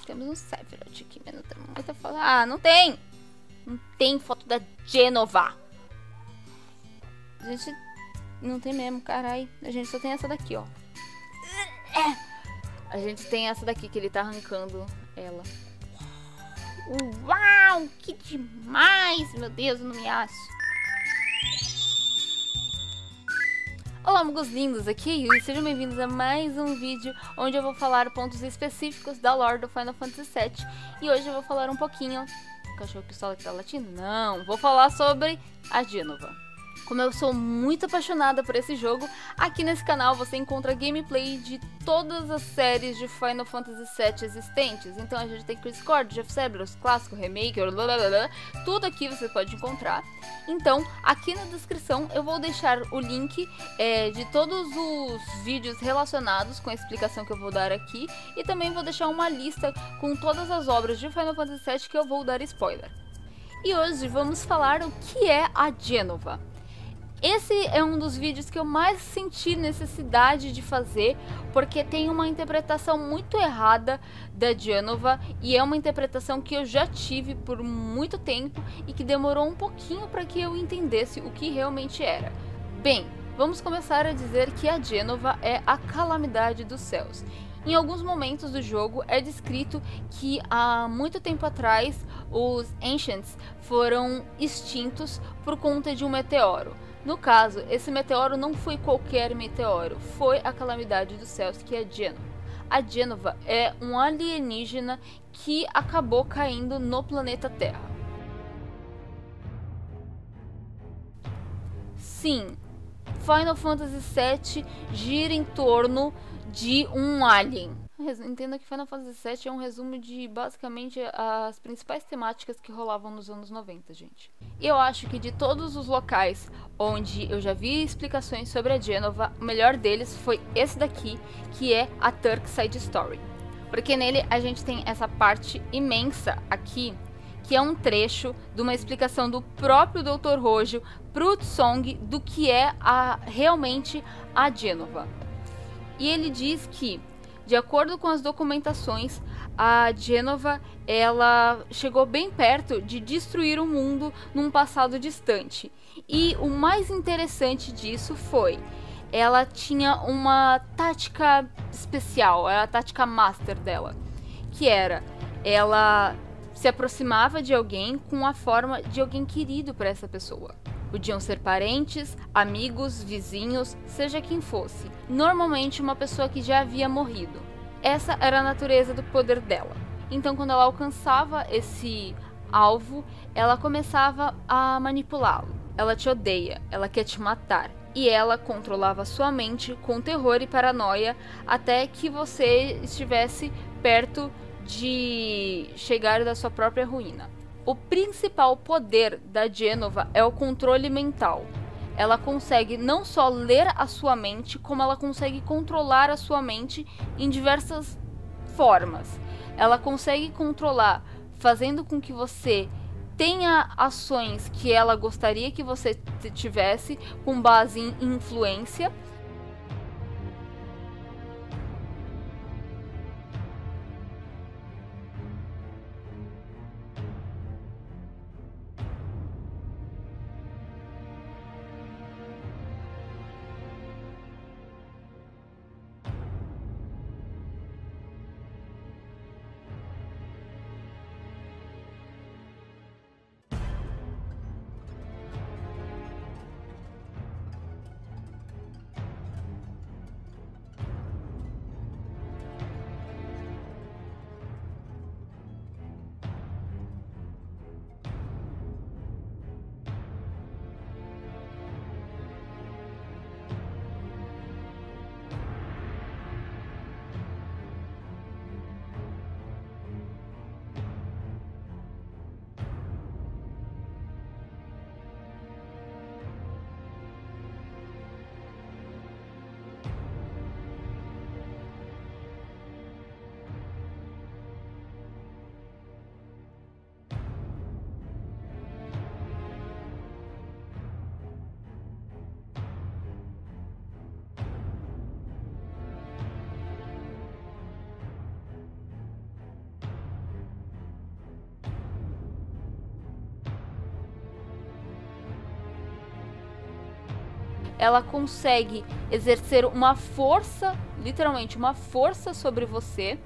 Temos um Sephiroth aqui, mas não tem muita foto. Ah, não tem! Não tem foto da Jenova. A gente não tem mesmo, carai. A gente só tem essa daqui, ó. A gente tem essa daqui que ele tá arrancando ela. Uau, que demais! Meu Deus, eu não me acho. Olá, amigos lindos, aqui e sejam bem-vindos a mais um vídeo onde eu vou falar pontos específicos da lore do Final Fantasy VII. E hoje eu vou falar um pouquinho... O cachorro pistola que tá latindo? Não, vou falar sobre a Jenova. Como eu sou muito apaixonada por esse jogo, aqui nesse canal você encontra gameplay de todas as séries de Final Fantasy VII existentes. Então a gente tem Chris Cord, Jeff Cerberus, clássico, remake, blablabla, tudo aqui você pode encontrar. Então aqui na descrição eu vou deixar o link de todos os vídeos relacionados com a explicação que eu vou dar aqui. E também vou deixar uma lista com todas as obras de Final Fantasy VII que eu vou dar spoiler. E hoje vamos falar o que é a Jenova. Esse é um dos vídeos que eu mais senti necessidade de fazer, porque tem uma interpretação muito errada da Jenova, e é uma interpretação que eu já tive por muito tempo e que demorou um pouquinho para que eu entendesse o que realmente era. Bem, vamos começar a dizer que a Jenova é a calamidade dos céus. Em alguns momentos do jogo é descrito que há muito tempo atrás os Ancients foram extintos por conta de um meteoro. No caso, esse meteoro não foi qualquer meteoro, foi a calamidade dos céus, que é a Jenova. A Jenova é um alienígena que acabou caindo no planeta Terra. Sim, Final Fantasy VII gira em torno de um alien. Entenda que Final Fantasy VII é um resumo de basicamente as principais temáticas que rolavam nos anos 90, gente. Eu acho que de todos os locais onde eu já vi explicações sobre a Jenova, o melhor deles foi esse daqui, que é a Turk Side Story. Porque nele a gente tem essa parte imensa aqui, que é um trecho de uma explicação do próprio Dr. Rojo pro Tsong do que é realmente a Jenova. E ele diz que, de acordo com as documentações, a Jenova ela chegou bem perto de destruir o mundo num passado distante. E o mais interessante disso foi, ela tinha uma tática especial, era a tática master dela, que era, ela se aproximava de alguém com a forma de alguém querido para essa pessoa. Podiam ser parentes, amigos, vizinhos, seja quem fosse. Normalmente uma pessoa que já havia morrido. Essa era a natureza do poder dela. Então quando ela alcançava esse alvo, ela começava a manipulá-lo. Ela te odeia, ela quer te matar. E ela controlava sua mente com terror e paranoia até que você estivesse perto de chegar da sua própria ruína. O principal poder da Jenova é o controle mental. Ela consegue não só ler a sua mente, como ela consegue controlar a sua mente em diversas formas. Ela consegue controlar fazendo com que você tenha ações que ela gostaria que você tivesse com base em influência. ela consegue exercer uma força, literalmente uma força sobre você.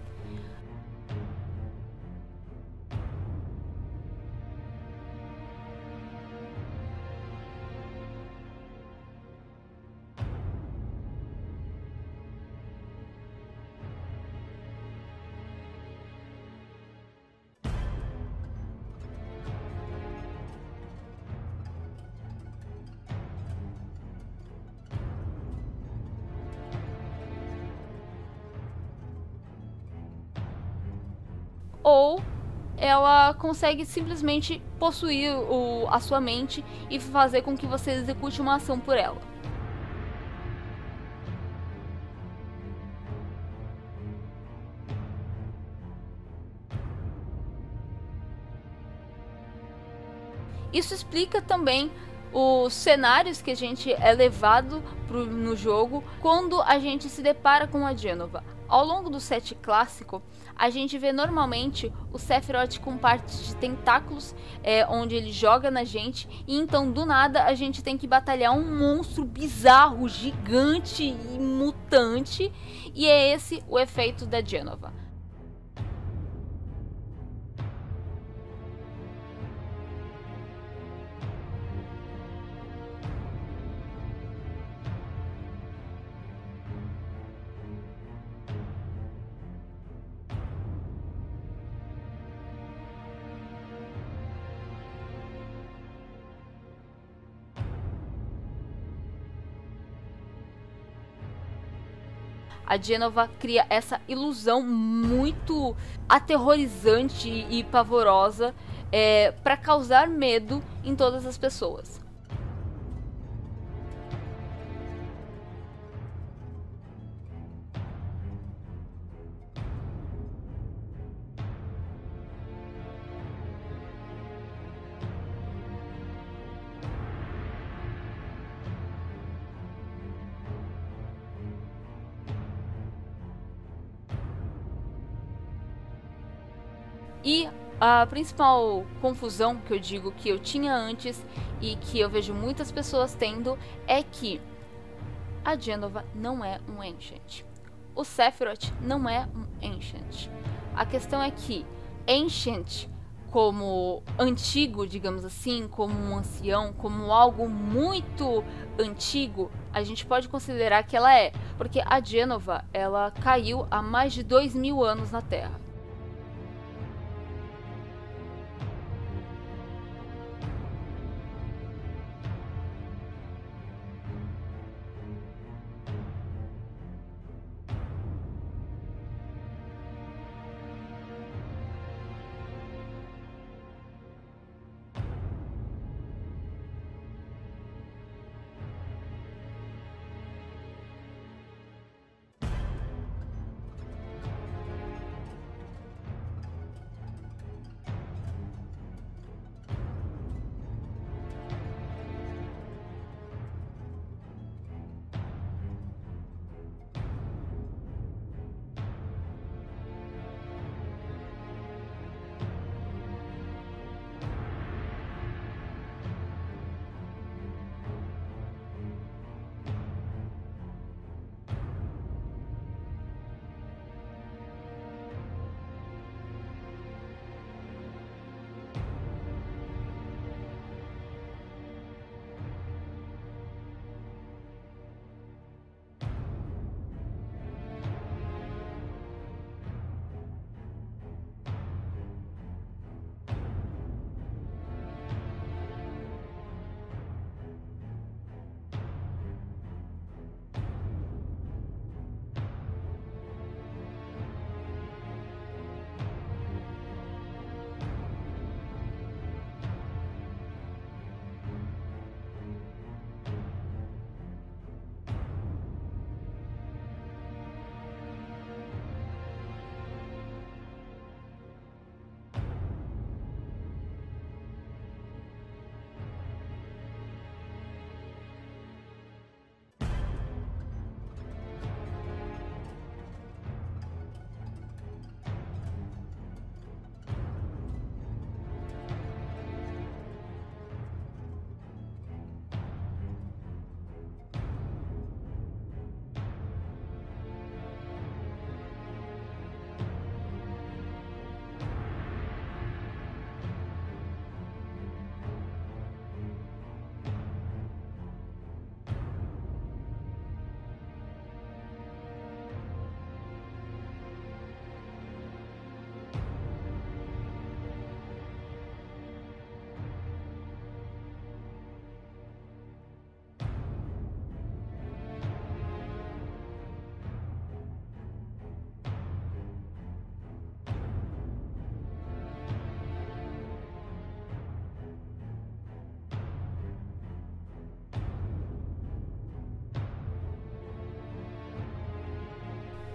Ou ela consegue simplesmente possuir a sua mente e fazer com que você execute uma ação por ela. Isso explica também os cenários que a gente é levado no jogo quando a gente se depara com a Jenova. Ao longo do set clássico, a gente vê normalmente o Sephiroth com partes de tentáculos, onde ele joga na gente, e então do nada a gente tem que batalhar um monstro bizarro, gigante e mutante, e é esse o efeito da Jenova. A Jenova cria essa ilusão muito aterrorizante e pavorosa para causar medo em todas as pessoas. E a principal confusão que eu digo que eu tinha antes e que eu vejo muitas pessoas tendo é que a Jenova não é um Ancient. O Sephiroth não é um Ancient. A questão é que Ancient, como antigo, digamos assim, como um ancião, como algo muito antigo, a gente pode considerar que ela é, porque a Jenova, ela caiu há mais de 2000 anos na Terra.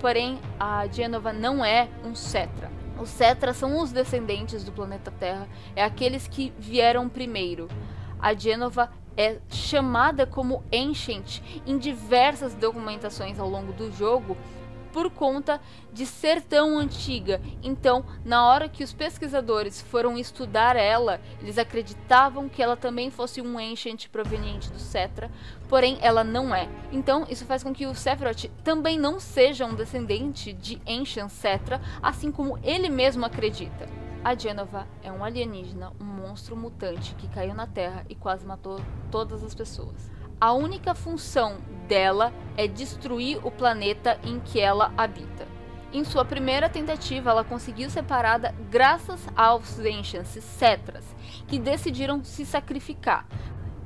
Porém, a Jenova não é um Cetra. Os Cetras são os descendentes do planeta Terra, é aqueles que vieram primeiro. A Jenova é chamada como Ancient em diversas documentações ao longo do jogo por conta de ser tão antiga. Então, na hora que os pesquisadores foram estudar ela, eles acreditavam que ela também fosse um Ancient proveniente do Cetra, porém ela não é. Então, isso faz com que o Sephiroth também não seja um descendente de Ancient Cetra, assim como ele mesmo acredita. A Jenova é um alienígena, um monstro mutante que caiu na Terra e quase matou todas as pessoas. A única função dela é destruir o planeta em que ela habita. Em sua primeira tentativa, ela conseguiu ser parada graças aos Ancients Cetras, que decidiram se sacrificar,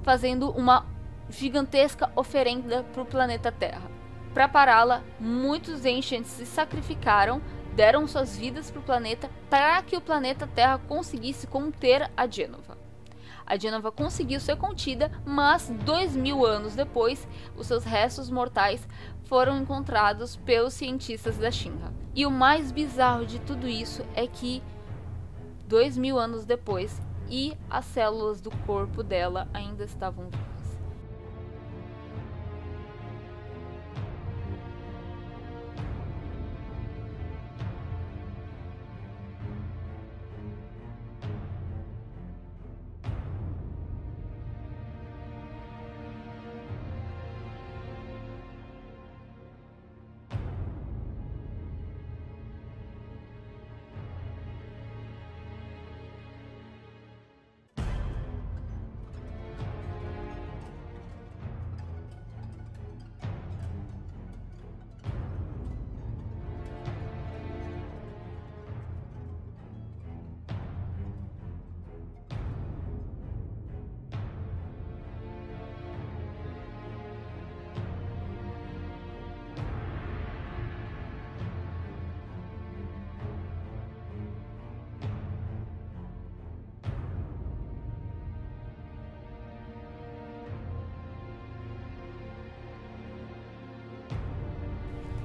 fazendo uma gigantesca oferenda para o planeta Terra. Para pará-la, muitos Ancients se sacrificaram, deram suas vidas para o planeta para que o planeta Terra conseguisse conter a Jenova. A Jenova conseguiu ser contida, mas 2000 anos depois, os seus restos mortais foram encontrados pelos cientistas da Shinra. E o mais bizarro de tudo isso é que 2000 anos depois, e as células do corpo dela ainda estavam vivas.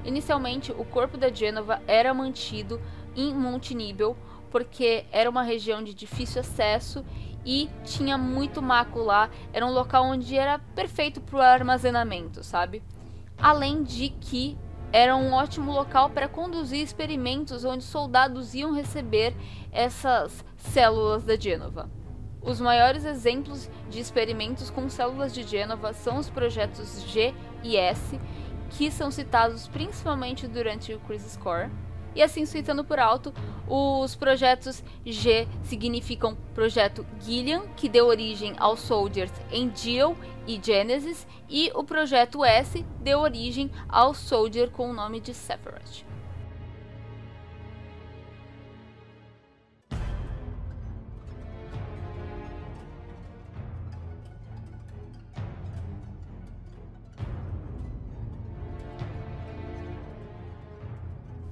Inicialmente, o corpo da Jenova era mantido em Monte Nibel, porque era uma região de difícil acesso e tinha muito maco lá, era um local onde era perfeito para o armazenamento, sabe? Além de que era um ótimo local para conduzir experimentos onde soldados iam receber essas células da Jenova. Os maiores exemplos de experimentos com células de Jenova são os projetos G e S, que são citados principalmente durante o Crisis Core. E assim, citando por alto, os projetos G significam Projeto Gillian, que deu origem aos Soldiers em Dio e Genesis, e o Projeto S deu origem ao Soldier com o nome de Sephiroth.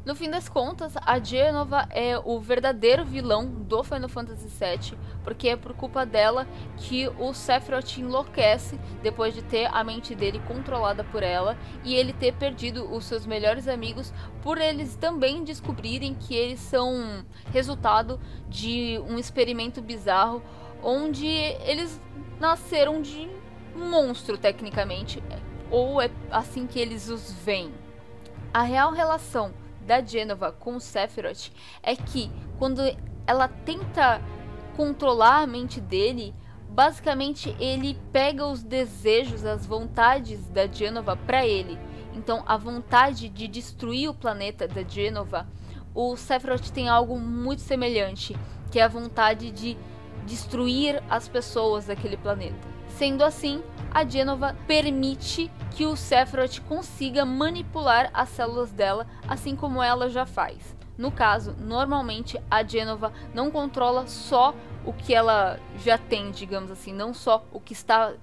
No fim das contas, a Jenova é o verdadeiro vilão do Final Fantasy VII, porque é por culpa dela que o Sephiroth enlouquece depois de ter a mente dele controlada por ela e ele ter perdido os seus melhores amigos por eles também descobrirem que eles são resultado de um experimento bizarro onde eles nasceram de um monstro, tecnicamente, ou é assim que eles os veem. A real relação da Jenova com o Sephiroth é que quando ela tenta controlar a mente dele, basicamente ele pega os desejos, as vontades da Jenova para ele. Então a vontade de destruir o planeta da Jenova, o Sephiroth tem algo muito semelhante, que é a vontade de destruir as pessoas daquele planeta. Sendo assim, a Jenova permite que o Sephiroth consiga manipular as células dela, assim como ela já faz. No caso, normalmente a Jenova não controla só o que ela já tem, digamos assim, não só o que está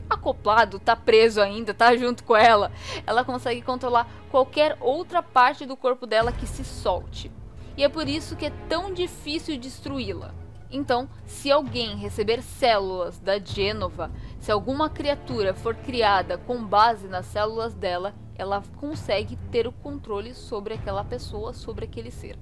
acoplado, está preso ainda, está junto com ela. Ela consegue controlar qualquer outra parte do corpo dela que se solte. E é por isso que é tão difícil destruí-la. Então, se alguém receber células da Jenova, Se alguma criatura for criada com base nas células dela, ela consegue ter o controle sobre aquela pessoa, sobre aquele ser.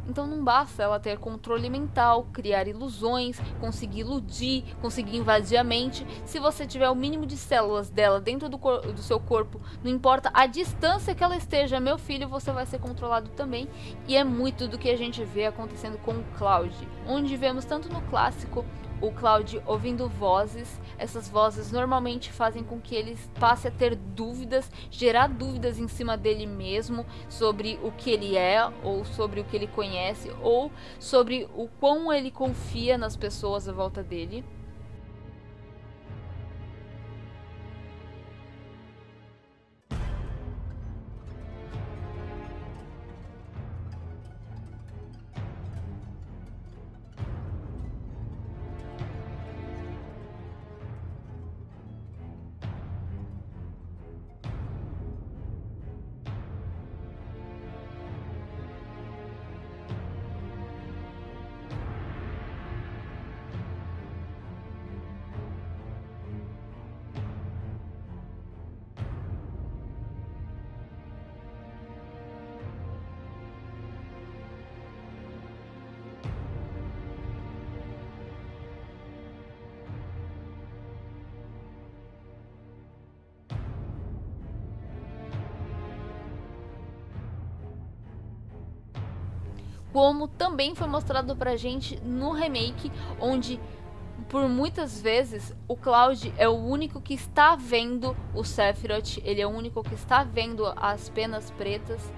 Então não basta ela ter controle mental, criar ilusões, conseguir iludir, conseguir invadir a mente. Se você tiver o mínimo de células dela dentro do seu corpo, não importa a distância que ela esteja, meu filho, você vai ser controlado também. E é muito do que a gente vê acontecendo com o Cloud, onde vemos tanto no clássico o Cloud ouvindo vozes. Essas vozes normalmente fazem com que ele passe a ter dúvidas, gerar dúvidas em cima dele mesmo, sobre o que ele é, ou sobre o que ele conhece, ou sobre o quão ele confia nas pessoas à volta dele. Como também foi mostrado pra gente no remake, onde por muitas vezes o Cloud é o único que está vendo o Sephiroth, ele é o único que está vendo as penas pretas.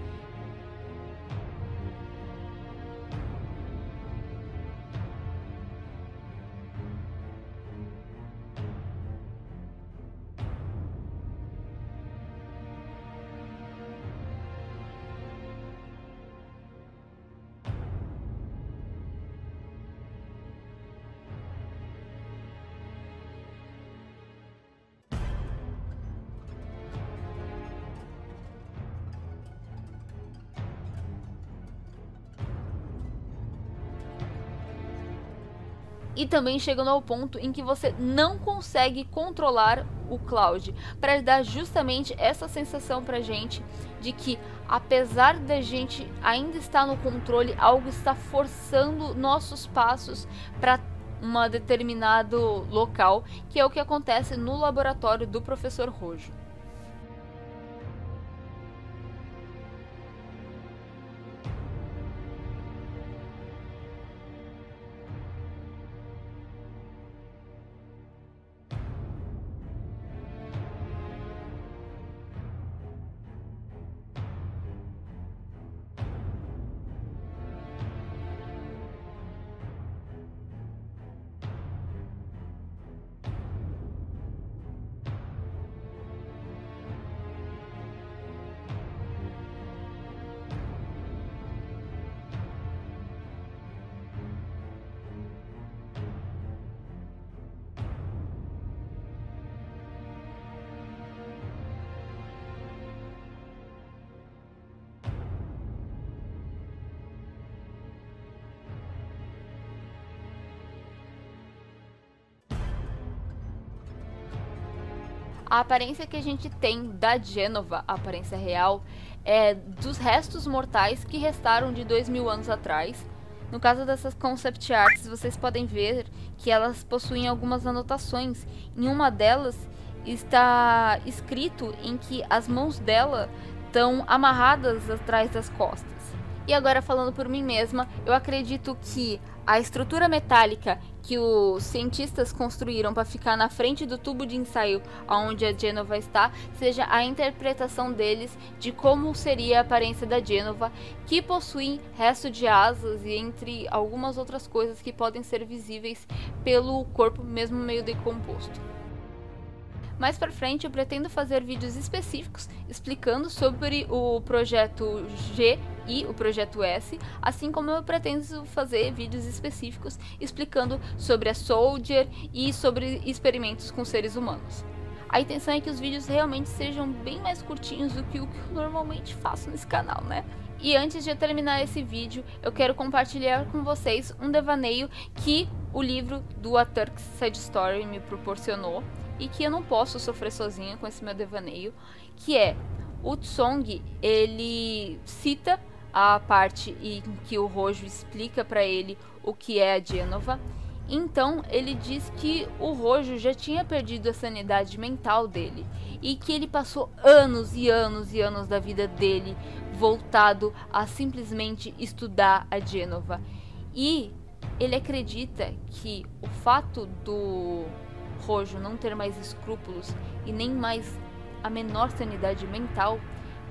E também chegando ao ponto em que você não consegue controlar o Cloud, para dar justamente essa sensação pra gente de que, apesar da gente ainda estar no controle, algo está forçando nossos passos para um determinado local, que é o que acontece no laboratório do Professor Rojo. A aparência que a gente tem da Jenova, a aparência real, é dos restos mortais que restaram de 2000 anos atrás. No caso dessas concept arts, vocês podem ver que elas possuem algumas anotações. Em uma delas está escrito em que as mãos dela estão amarradas atrás das costas. E agora, falando por mim mesma, eu acredito que a estrutura metálica que os cientistas construíram para ficar na frente do tubo de ensaio onde a Jenova está, seja a interpretação deles de como seria a aparência da Jenova, que possui resto de asas e entre algumas outras coisas que podem ser visíveis pelo corpo mesmo meio decomposto. Mais pra frente eu pretendo fazer vídeos específicos explicando sobre o projeto G e o projeto S, assim como eu pretendo fazer vídeos específicos explicando sobre a Soldier e sobre experimentos com seres humanos. A intenção é que os vídeos realmente sejam bem mais curtinhos do que o que eu normalmente faço nesse canal, né? E antes de eu terminar esse vídeo, eu quero compartilhar com vocês um devaneio que o livro do A Turk's Side Story me proporcionou, e que eu não posso sofrer sozinha com esse meu devaneio, que é o Tsong. Ele cita a parte em que o Hojo explica para ele o que é a Jenova. Então ele diz que o Hojo já tinha perdido a sanidade mental dele e que ele passou anos e anos e anos da vida dele voltado a simplesmente estudar a Jenova. E ele acredita que o fato do Hojo não ter mais escrúpulos e nem mais a menor sanidade mental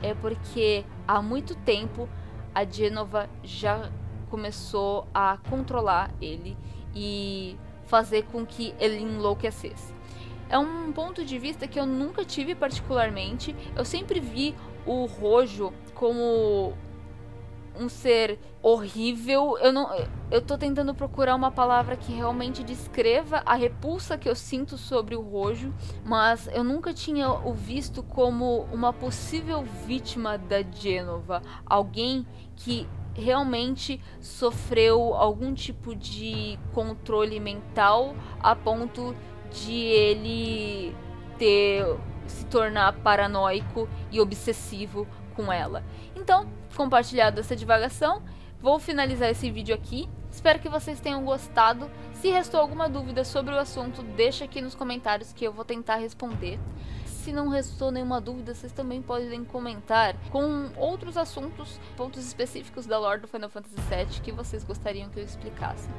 é porque há muito tempo a Jenova já começou a controlar ele e fazer com que ele enlouquecesse. É um ponto de vista que eu nunca tive particularmente. Eu sempre vi o Hojo como um ser horrível. Eu tô tentando procurar uma palavra que realmente descreva a repulsa que eu sinto sobre o Hojo, mas eu nunca tinha o visto como uma possível vítima da Jenova, alguém que realmente sofreu algum tipo de controle mental a ponto de ele se tornar paranoico e obsessivo com ela. Então, compartilhado essa divagação, vou finalizar esse vídeo aqui. Espero que vocês tenham gostado. Se restou alguma dúvida sobre o assunto, deixa aqui nos comentários que eu vou tentar responder. Se não restou nenhuma dúvida, vocês também podem comentar com outros assuntos, pontos específicos da lore do Final Fantasy VII que vocês gostariam que eu explicasse.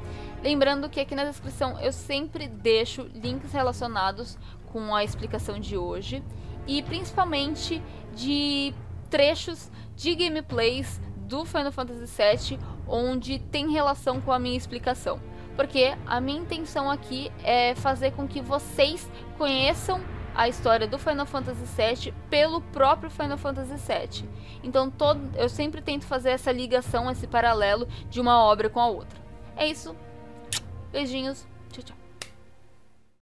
Lembrando que aqui na descrição eu sempre deixo links relacionados com a explicação de hoje e principalmente de trechos de gameplays do Final Fantasy VII onde tem relação com a minha explicação, porque a minha intenção aqui é fazer com que vocês conheçam a história do Final Fantasy VII pelo próprio Final Fantasy VII. Então eu sempre tento fazer essa ligação, esse paralelo de uma obra com a outra. É isso, beijinhos, tchau, tchau.